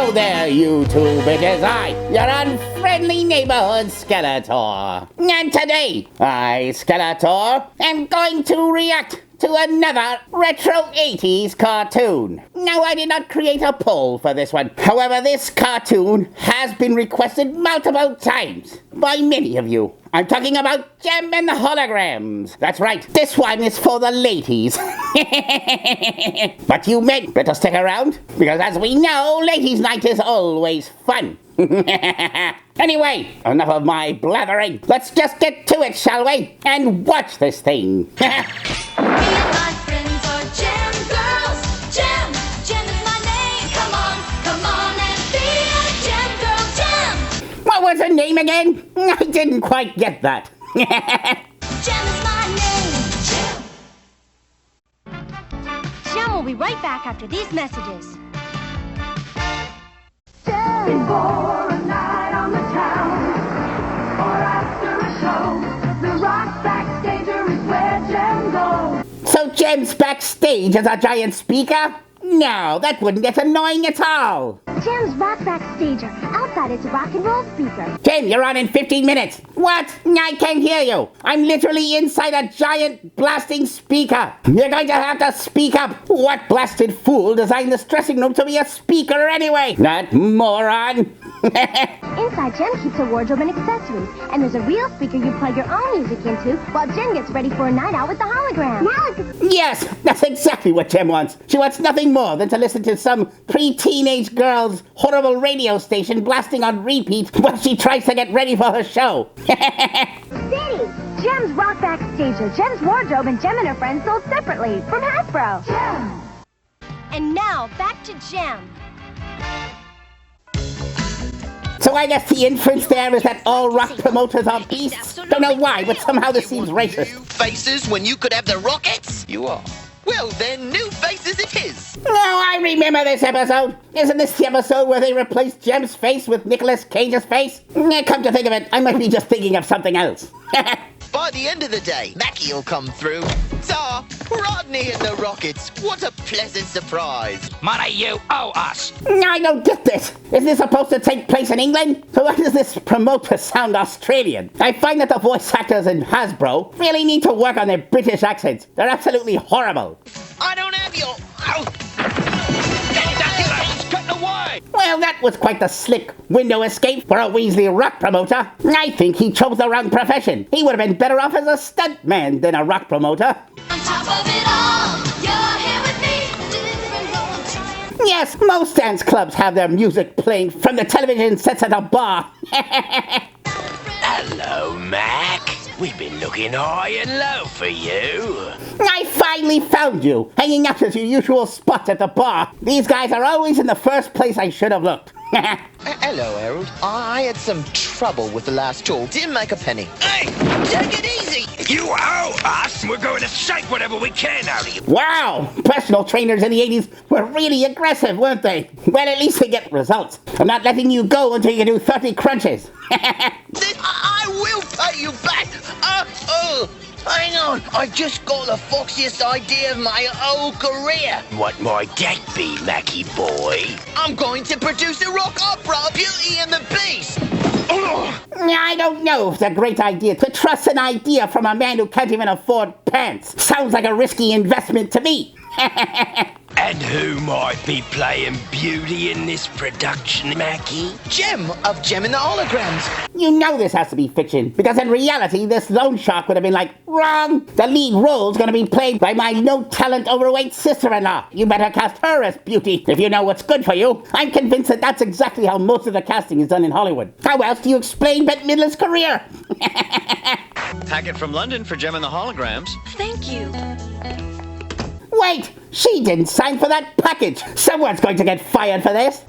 Hello there, YouTube. It is I, your unfriendly neighborhood Skeletor. And today, I, Skeletor, am going to react to another retro 80s cartoon. Now, I did not create a poll for this one. However, this cartoon has been requested multiple times by many of you. I'm talking about Jem and the Holograms. That's right, this one is for the ladies. But you men better stick around, because as we know, ladies' night is always fun. Anyway, enough of my blathering. Let's just get to it, shall we? And watch this thing. What was her name again? I didn't quite get that. Jem is my name. Jem. Jem will be right back after these messages. Before a night on the town, or after a show, the rock Backstage is where Jem goes. So Jem's backstage as a giant speaker? No, that wouldn't get annoying at all. Jem's rock backstager. Outside it's a rock and roll speaker. Jem, you're on in 15 minutes. What? I can't hear you. I'm literally inside a giant blasting speaker. You're going to have to speak up. What blasted fool designed this dressing room to be a speaker anyway? That moron. Inside, Jem keeps a wardrobe and accessories. And there's a real speaker you plug your own music into while Jem gets ready for a night out with the hologram. Yes, that's exactly what Jem wants. She wants nothing more than to listen to some pre-teenage girl's horrible radio station blasting on repeat while she tries to get ready for her show. City! Jem's rock backstager, Jem's wardrobe, and Jem and her friends sold separately from Hasbro. Jem! And now, back to Jem. So I guess the inference there is that all rock promoters are beasts? Don't know why, but somehow this seems racist. New faces when you could have the rockets? You are. Well, then, new faces it is. Oh, I remember this episode. Isn't this the episode where they replaced Jem's face with Nicolas Cage's face? Come to think of it, I might be just thinking of something else. By the end of the day, Mackie'll come through. Tar, Rodney and the Rockets. What a pleasant surprise. Money you owe us. I don't get this. Is this supposed to take place in England? So why does this promoter sound Australian? I find that the voice actors in Hasbro really need to work on their British accents. They're absolutely horrible. I don't have your... Oh. Well, that was quite the slick window escape for a Weasley rock promoter. I think he chose the wrong profession. He would have been better off as a stuntman than a rock promoter. On top of it all, you're here with me. Yes, most dance clubs have their music playing from the television sets at a bar. Hello, Mac. We've been looking high and low for you. I finally found you, hanging out at your usual spot at the bar. These guys are always in the first place I should have looked. Hello, Harold. I had some trouble with the last tool. Didn't make a penny. Hey, take it easy. You owe us. We're going to shake whatever we can out of you. Wow, personal trainers in the 80s were really aggressive, weren't they? Well, at least they get results. I'm not letting you go until you do 30 crunches. I will pay you back. Hang on. I've just got the foxiest idea of my whole career. What might that be, Mackie boy? I'm going to produce a rock opera, Beauty and the Beast. I don't know if it's a great idea to trust an idea from a man who can't even afford pants. Sounds like a risky investment to me. And who might be playing Beauty in this production, Mackie? Jem of Jem and the Holograms. You know this has to be fiction, because in reality, this loan shark would have been like, wrong! The lead role's gonna be played by my no-talent, overweight sister-in-law. You better cast her as Beauty, if you know what's good for you. I'm convinced that that's exactly how most of the casting is done in Hollywood. How else do you explain Bette Midler's career? Packet from London for Jem and the Holograms. Thank you. Wait! She didn't sign for that package! Someone's going to get fired for this!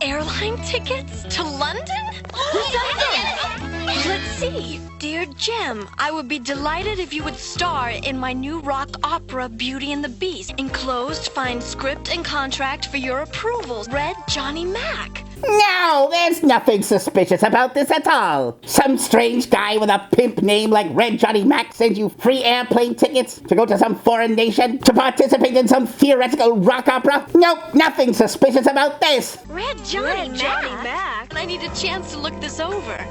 Airline tickets to London? Who does it? Let's see. Dear Jem, I would be delighted if you would star in my new rock opera, Beauty and the Beast. Enclosed, find script and contract for your approval. Red Johnny Mac. No, there's nothing suspicious about this at all. Some strange guy with a pimp name like Red Johnny Mac sends you free airplane tickets to go to some foreign nation to participate in some theoretical rock opera? Nope, nothing suspicious about this. Red Johnny Mac? I need a chance to look this over.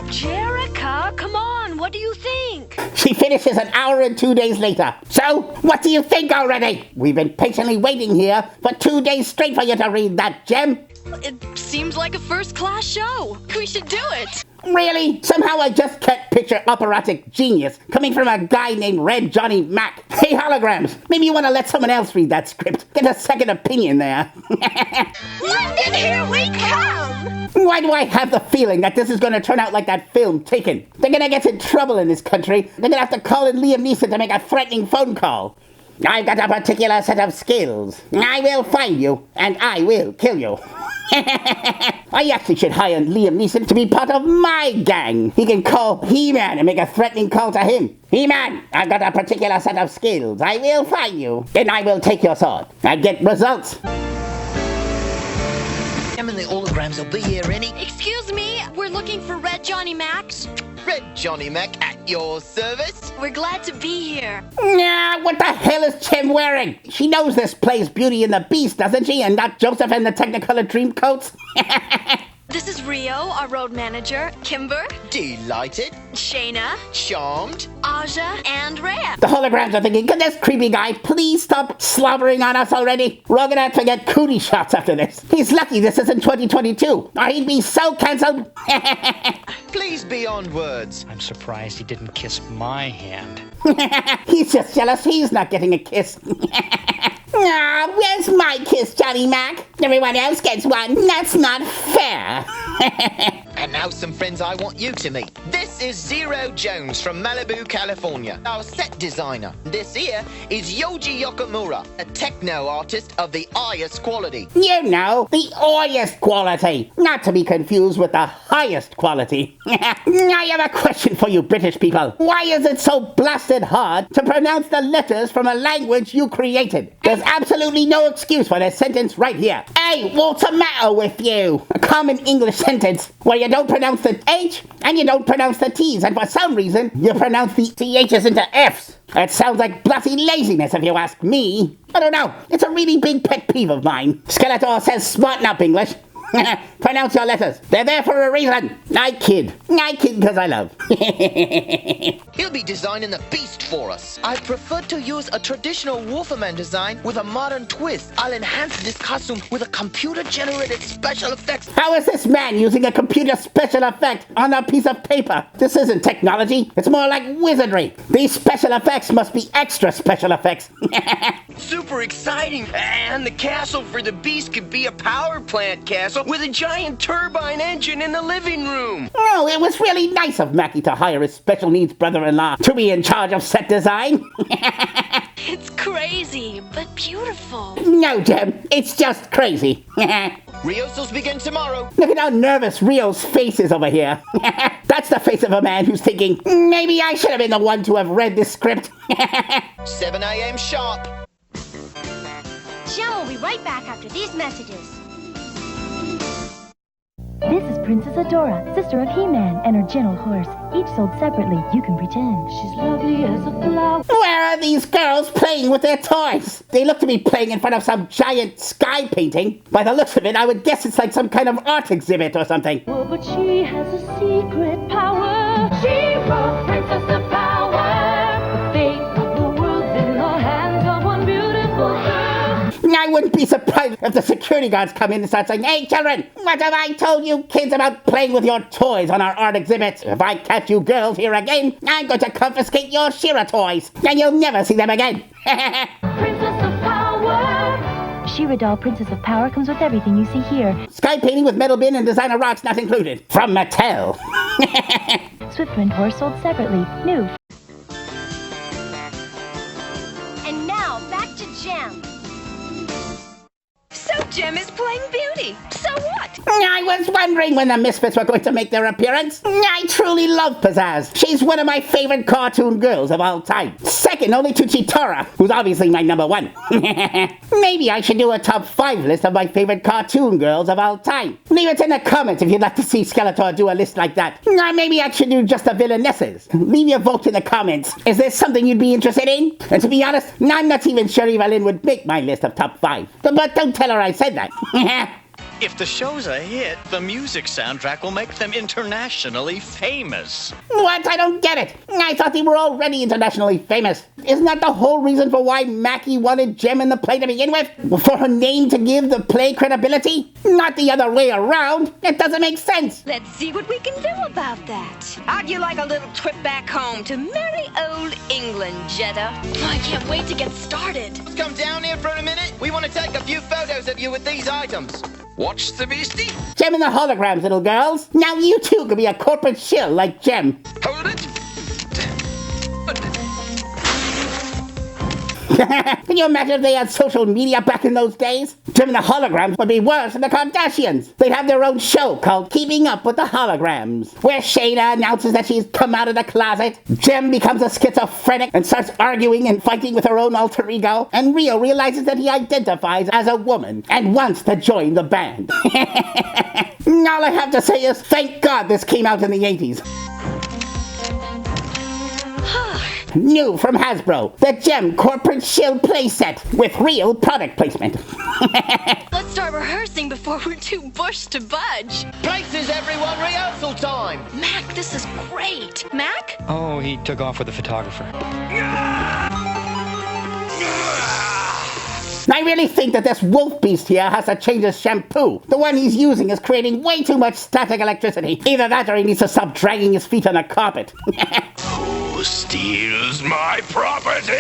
Jerica, come on, what do you think? She finishes an hour and 2 days later. So, what do you think already? We've been patiently waiting here for 2 days straight for you to read that, Jem. It seems like a first-class show. We should do it. Really? Somehow I just can't picture operatic genius coming from a guy named Red Johnny Mac. Hey, Holograms, maybe you want to let someone else read that script. Get a second opinion there. London, here we come! Why do I have the feeling that this is going to turn out like that film, Taken? They're going to get in trouble in this country. They're going to have to call in Liam Neeson to make a threatening phone call. I've got a particular set of skills. I will find you, and I will kill you. I actually should hire Liam Neeson to be part of my gang. He can call He-Man and make a threatening call to him. He-Man, I've got a particular set of skills. I will find you, and I will take your sword. I get results. Jem and the holograms will be here any... Excuse me, we're looking for Red Johnny Mac. Red Johnny Mac at your service. We're glad to be here. Nah, what the hell is Jem wearing? She knows this plays Beauty and the Beast, doesn't she? And not Joseph and the Technicolor Dreamcoats? This is Rio, our road manager, Kimber, Delighted. Shayna, Charmed. Aja, and Rhea. The holograms are thinking, could this creepy guy please stop slobbering on us already? We're all gonna have to get cootie shots after this. He's lucky this isn't 2022, or he'd be so cancelled. Please beyond words. I'm surprised he didn't kiss my hand. He's just jealous he's not getting a kiss. Ah, where's my kiss, Johnny Mac? Everyone else gets one. That's not fair. And now some friends I want you to meet. This is Zero Jones from Malibu, California, our set designer. This here is Yoji Yokomura, a techno artist of the highest quality. You know, the highest quality. Not to be confused with the highest quality. I have a question for you British people. Why is it so blasted hard to pronounce the letters from a language you created? There's absolutely no excuse for this sentence right here. Hey, what's the matter with you? A common English sentence where you don't pronounce the H and you don't pronounce the T's, and for some reason you pronounce the THs into Fs. It sounds like bloody laziness if you ask me. I don't know, it's a really big pet peeve of mine. Skeletor says smarten up, English. Pronounce your letters. They're there for a reason. I kid because I love. He'll be designing the beast for us. I prefer to use a traditional Wolferman design with a modern twist. I'll enhance this costume with a computer-generated special effects. How is this man using a computer special effect on a piece of paper? This isn't technology. It's more like wizardry. These special effects must be extra special effects. Super exciting! And the castle for the beast could be a power plant castle with a giant turbine engine in the living room. Oh, it was really nice of Mackie to hire his special needs brother-in-law to be in charge of set design. It's crazy, but beautiful. No, Jem, it's just crazy. Rehearsals begin tomorrow. Look at how nervous Rio's face is over here. That's the face of a man who's thinking, maybe I should have been the one to have read this script. 7 a.m. sharp. Jem will be right back after these messages. This is Princess Adora, sister of He-Man, and her gentle horse. Each sold separately, you can pretend. She's lovely as a flower. Where are these girls playing with their toys? They look to be playing in front of some giant sky painting. By the looks of it, I would guess it's like some kind of art exhibit or something. Oh, but she has a secret power. She-Ra, Princess of Power. The fate of the world's in the hands of one beautiful girl. I wouldn't be surprised if the security guards come in and start saying, hey children, what have I told you kids about playing with your toys on our art exhibits? If I catch you girls here again, I'm going to confiscate your She-Ra toys, and you'll never see them again. Princess of Power. She-Ra doll Princess of Power comes with everything you see here. Sky painting with metal bin and designer rocks not included. From Mattel. Swiftwind horse sold separately, new. And now, back to Jem. So Jem is playing Beauty. So what? I was wondering when the Misfits were going to make their appearance. I truly love Pizzazz. She's one of my favorite cartoon girls of all time. Second only to Cheetora, who's obviously my number one. Maybe I should do a top 5 list of my favorite cartoon girls of all time. Leave it in the comments if you'd like to see Skeletor do a list like that. Or maybe I should do just the villainesses. Leave your vote in the comments. Is there something you'd be interested in? And to be honest, I'm not even sure Evelyn would make my list of top 5. But don't tell her I said that. If the show's a hit, the music soundtrack will make them internationally famous. What? I don't get it. I thought they were already internationally famous. Isn't that the whole reason for why Mackie wanted Jem in the play to begin with? For her name to give the play credibility? Not the other way around. It doesn't make sense. Let's see what we can do about that. How'd you like a little trip back home to merry old England, Jetta? I can't wait to get started. Come down here for a minute. We want to take a few photos of you with these items. Watch the beastie. Jem and the Holograms, little girls. Now you too could be a corporate shill like Jem. Hold it. Can you imagine if they had social media back in those days? Jem and the Holograms would be worse than the Kardashians. They'd have their own show called Keeping Up with the Holograms, where Shayna announces that she's come out of the closet. Jem becomes a schizophrenic and starts arguing and fighting with her own alter ego. And Rio realizes that he identifies as a woman and wants to join the band. All I have to say is, thank God this came out in the 80s. New from Hasbro, the Jem Corporate Shield playset with real product placement. Let's start rehearsing before we're too bushed to budge. Places, everyone, rehearsal time. Mac, this is great. Mac? Oh, he took off with the photographer. I really think that this wolf beast here has to change his shampoo. The one he's using is creating way too much static electricity. Either that or he needs to stop dragging his feet on the carpet. Who steals my property?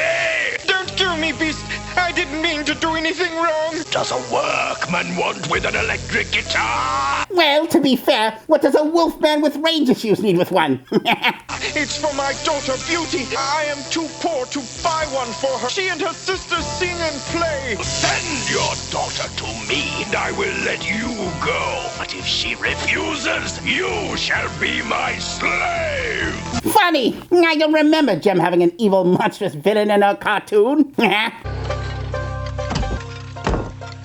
Don't kill me, beast. I didn't mean to do anything wrong. Does a workman want with an electric guitar? Well, to be fair, what does a wolf man with range issues need with one? It's for my daughter, Beauty. I am too poor to buy one for her. She and her sisters sing and play. Send your daughter to me, and I will let you go. But if she refuses, you shall be my slave. Funny, I don't remember Jem having an evil, monstrous villain in her cartoon.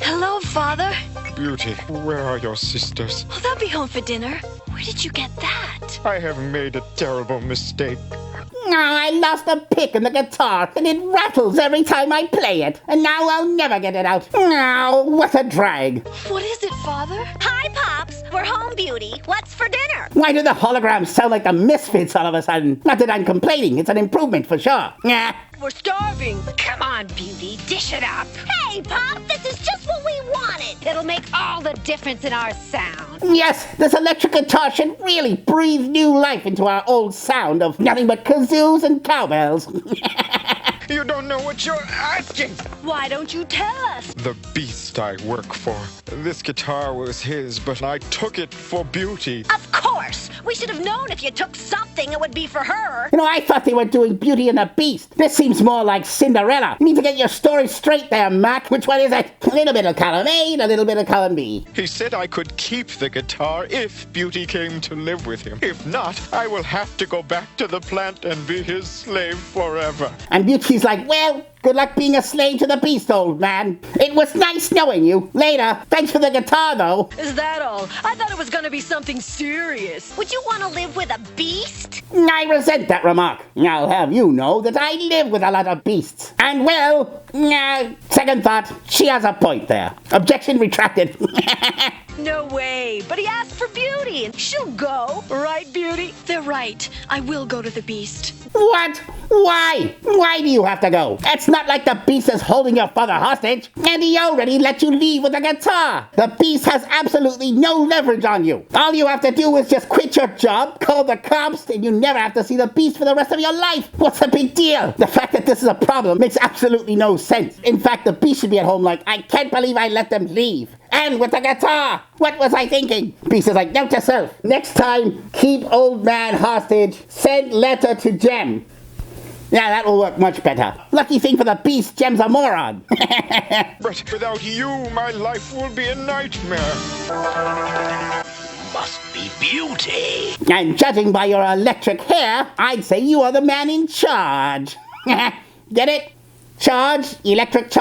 Hello, Father. Beauty, where are your sisters? Oh, they'll be home for dinner. Where did you get that? I have made a terrible mistake. I lost a pick in the guitar, and it rattles every time I play it. And now I'll never get it out. Oh, what a drag. What is it, Father? Hi, Pops. We're home, Beauty. What's for dinner? Why do the Holograms sound like the Misfits all of a sudden? Not that I'm complaining, it's an improvement for sure. We're starving. Come on, Beauty. Dish it up. Hey, Pop, this is just what we wanted. It'll make all the difference in our sound. Yes, this electric guitar should really breathe new life into our old sound of nothing but kazoos and cowbells. You don't know what you're asking. Why don't you tell us? The beast I work for. This guitar was his, but I took it for Beauty. Of course. We should have known if you took something, it would be for her. You know, I thought they were doing Beauty and the Beast. This seems more like Cinderella. You need to get your story straight there, Mac. Which one is it? A little bit of column A and a little bit of column B. He said I could keep the guitar if Beauty came to live with him. If not, I will have to go back to the plant and be his slave forever. And Beauty's like, well, good luck being a slave to the Beast, old man. It was nice knowing you. Later. Thanks for the guitar, though. Is that all? I thought it was going to be something serious. Would you want to live with a beast? I resent that remark. I'll have you know that I live with a lot of beasts. And well, second thought, she has a point there. Objection retracted. No way. But he asked for Beauty, and she'll go. Right, Beauty? They're right. I will go to the Beast. What? Why? Why do you have to go? It's not like the Beast is holding your father hostage. And he already let you leave with a guitar. The Beast has absolutely no leverage on you. All you have to do is just quit your job, call the cops, and you never have to see the Beast for the rest of your life. What's the big deal? The fact that this is a problem makes absolutely no sense. In fact, the Beast should be at home like, I can't believe I let them leave. And with the guitar. What was I thinking? Beast is like, note to self. Next time, keep old man hostage. Send letter to Jem. Yeah, that will work much better. Lucky thing for the beast, Jem's a moron. But without you, my life will be a nightmare. Must be beauty. And judging by your electric hair, I'd say you are the man in charge. Get it? Charge, electric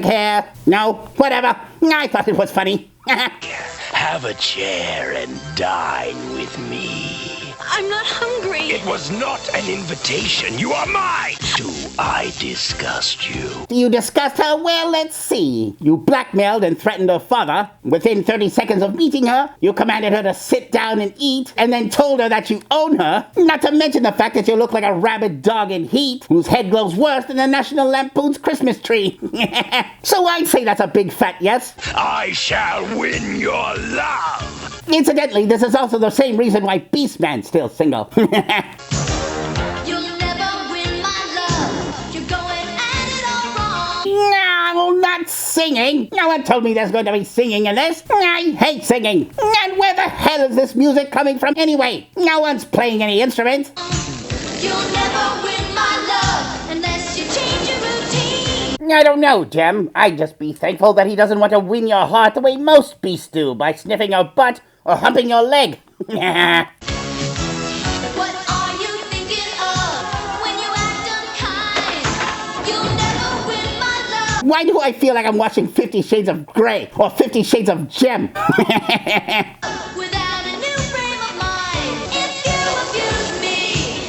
hair. No, whatever. I thought it was funny. Have a chair and dine with me. I'm not hungry. It was not an invitation. You are mine. Do I disgust you? You discussed her? Well, let's see. You blackmailed and threatened her father. Within 30 seconds of meeting her, you commanded her to sit down and eat, and then told her that you own her. Not to mention the fact that you look like a rabid dog in heat, whose head glows worse than the National Lampoon's Christmas tree. So I'd say that's a big fat yes. I shall win your love. Incidentally, this is also the same reason why Beastman's still single. You'll never win my love. You're going at it all wrong. No, not singing. No one told me there's going to be singing in this. I hate singing. And where the hell is this music coming from anyway? No one's playing any instruments. You'll never win my love unless you change your routine. I don't know, Jem. I'd just be thankful that he doesn't want to win your heart the way most beasts do, by sniffing your butt or humping your leg. What are you thinking of when you act unkind? You'll never win my love. Why do I feel like I'm watching 50 Shades of Grey or 50 Shades of Jem? Without a new frame of mind, if you abuse me,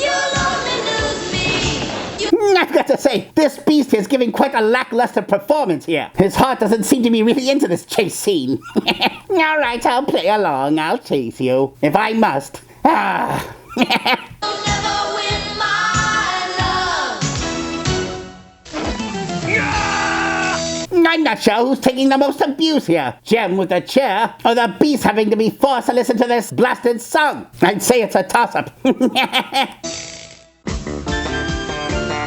you'll only lose me. I've got to say, this beast is giving quite a lackluster performance here. His heart doesn't seem to be really into this chase scene. Alright, I'll play along. I'll chase you. If I must. Ah. You'll never win my love. I'm not sure who's taking the most abuse here. Jem with the chair, or the beast having to be forced to listen to this blasted song. I'd say it's a toss-up.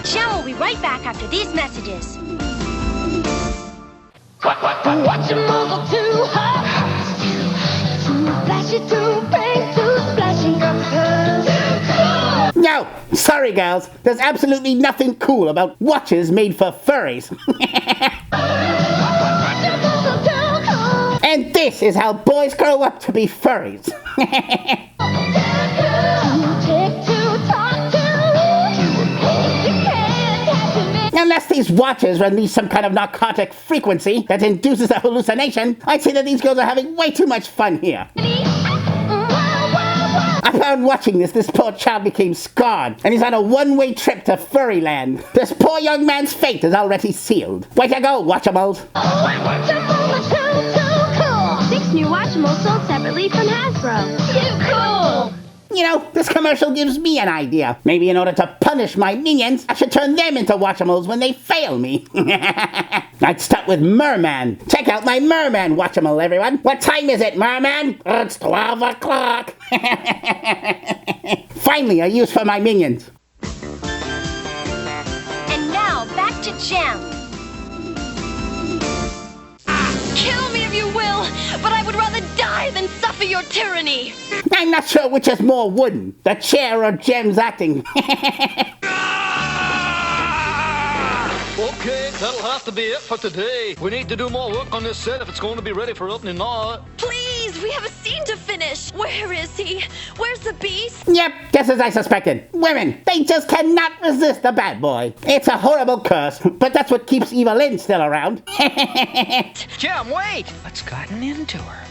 Jem will be right back after these messages. Watch him move too hot, too flashy, too brave, too splashy. No, sorry girls, there's absolutely nothing cool about watches made for furries. And this is how boys grow up to be furries. Unless these watches release some kind of narcotic frequency that induces a hallucination, I'd say that these girls are having way too much fun here. Upon watching this poor child became scarred, and he's on a one-way trip to Furryland. This poor young man's fate is already sealed. Way to go, Watchimals! 6 new Watchimals sold separately from Hasbro. Too cool. You know, this commercial gives me an idea. Maybe in order to punish my minions, I should turn them into Watchimals when they fail me. I'd start with Merman. Check out my Merman Watchimal, everyone. What time is it, Merman? It's 12 o'clock. Finally, a use for my minions. And now, back to Jem. Kill me if you will, but I would rather die than suffer your tyranny. I'm not sure which is more wooden, the chair or Jem's acting. Okay, that'll have to be it for today. We need to do more work on this set if it's going to be ready for opening night. Please, we have a scene to finish. Where is he? Where's the beast? Yep, just as I suspected. Women, they just cannot resist a bad boy. It's a horrible curse, but that's what keeps Evelyn still around. Jem, wait! What's gotten into her?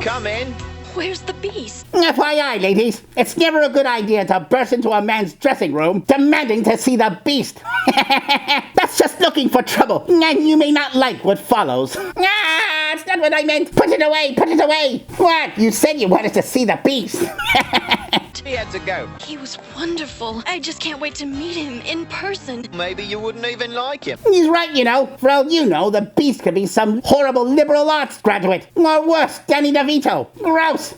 Come in. Where's the beast? FYI, ladies, it's never a good idea to burst into a man's dressing room demanding to see the beast. That's just looking for trouble, and you may not like what follows. Ah, it's not what I meant. Put it away, put it away. What? You said you wanted to see the beast. He had to go. He was wonderful. I just can't wait to meet him in person. Maybe you wouldn't even like him. He's right, you know. For all you know, the beast could be some horrible liberal arts graduate. Or worse, Danny DeVito. Gross.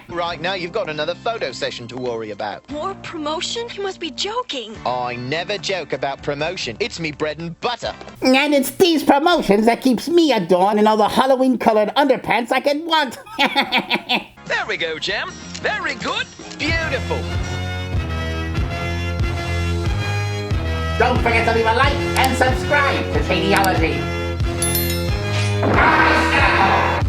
Right now, you've got another photo session to worry about. More promotion? You must be joking. I never joke about promotion. It's me bread and butter. And it's these promotions that keeps me adorned in all the Halloween-colored underpants I could want. There we go, Jem. Very good. Beautiful. Don't forget to leave a like and subscribe to Shadyology. I'm Skeletor.